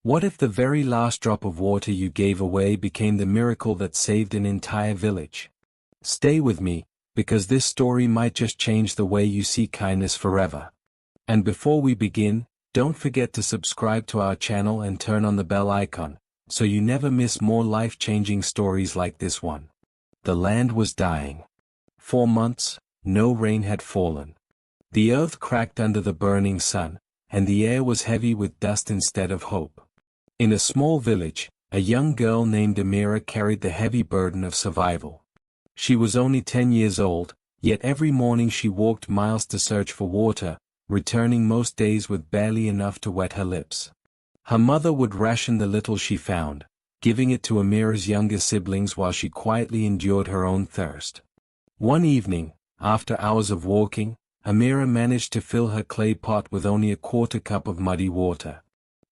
What if the very last drop of water you gave away became the miracle that saved an entire village? Stay with me, because this story might just change the way you see kindness forever. And before we begin, don't forget to subscribe to our channel and turn on the bell icon, so you never miss more life-changing stories like this one. The land was dying. For months, no rain had fallen. The earth cracked under the burning sun, and the air was heavy with dust instead of hope. In a small village, a young girl named Amira carried the heavy burden of survival. She was only 10 years old, yet every morning she walked miles to search for water, returning most days with barely enough to wet her lips. Her mother would ration the little she found, giving it to Amira's younger siblings while she quietly endured her own thirst. One evening, after hours of walking, Amira managed to fill her clay pot with only a quarter cup of muddy water.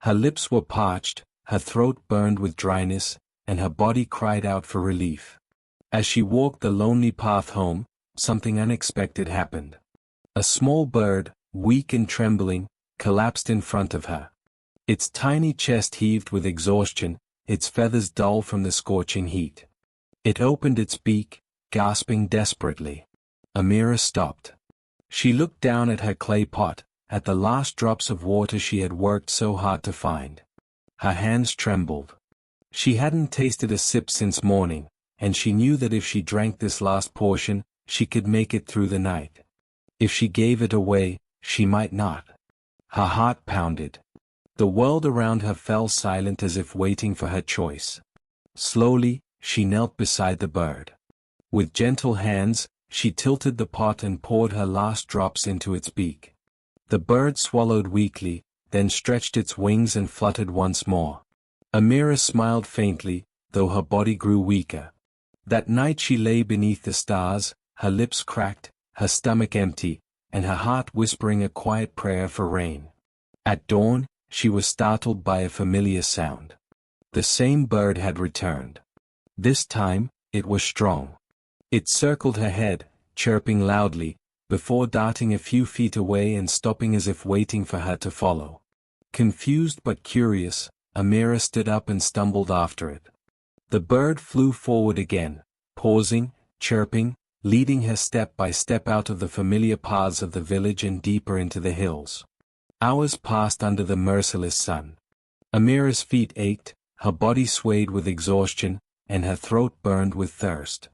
Her lips were parched, her throat burned with dryness, and her body cried out for relief. As she walked the lonely path home, something unexpected happened. A small bird, weak and trembling, collapsed in front of her. Its tiny chest heaved with exhaustion, its feathers dull from the scorching heat. It opened its beak, gasping desperately. Amira stopped. She looked down at her clay pot, at the last drops of water she had worked so hard to find. Her hands trembled. She hadn't tasted a sip since morning, and she knew that if she drank this last portion, she could make it through the night. If she gave it away, she might not. Her heart pounded. The world around her fell silent as if waiting for her choice. Slowly, she knelt beside the bird. With gentle hands, she tilted the pot and poured her last drops into its beak. The bird swallowed weakly, then stretched its wings and fluttered once more. Amira smiled faintly, though her body grew weaker. That night she lay beneath the stars, her lips cracked, her stomach empty, and her heart whispering a quiet prayer for rain. At dawn, she was startled by a familiar sound. The same bird had returned. This time, it was strong. It circled her head, chirping loudly, before darting a few feet away and stopping as if waiting for her to follow. Confused but curious, Amira stood up and stumbled after it. The bird flew forward again, pausing, chirping, leading her step by step out of the familiar paths of the village and deeper into the hills. Hours passed under the merciless sun. Amira's feet ached, her body swayed with exhaustion, and her throat burned with thirst.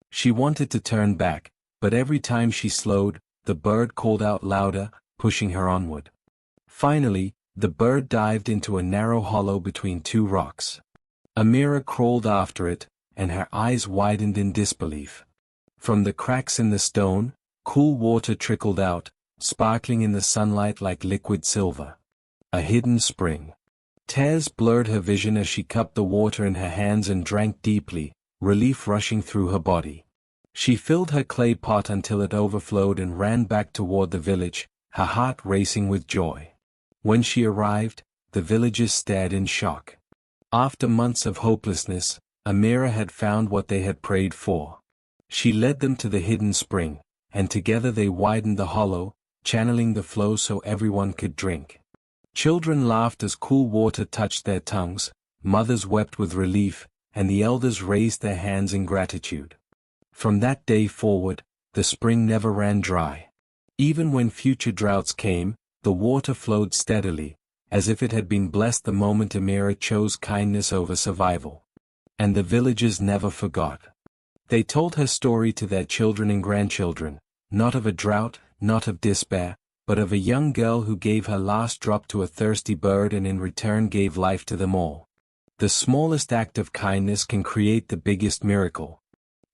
She wanted to turn back, but every time she slowed, the bird called out louder, pushing her onward. Finally, the bird dived into a narrow hollow between two rocks. Amira crawled after it, and her eyes widened in disbelief. From the cracks in the stone, cool water trickled out, sparkling in the sunlight like liquid silver. A hidden spring. Tears blurred her vision as she cupped the water in her hands and drank deeply, relief rushing through her body. She filled her clay pot until it overflowed and ran back toward the village, her heart racing with joy. When she arrived, the villagers stared in shock. After months of hopelessness, Amira had found what they had prayed for. She led them to the hidden spring, and together they widened the hollow, channeling the flow so everyone could drink. Children laughed as cool water touched their tongues, mothers wept with relief, and the elders raised their hands in gratitude. From that day forward, the spring never ran dry. Even when future droughts came, the water flowed steadily, as if it had been blessed the moment Amira chose kindness over survival. And the villagers never forgot. They told her story to their children and grandchildren, not of a drought, not of despair, but of a young girl who gave her last drop to a thirsty bird and in return gave life to them all. The smallest act of kindness can create the biggest miracle.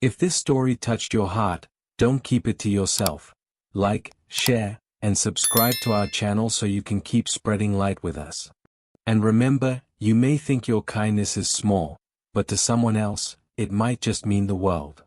If this story touched your heart, don't keep it to yourself. Like, share, and subscribe to our channel so you can keep spreading light with us. And remember, you may think your kindness is small, but to someone else, it might just mean the world.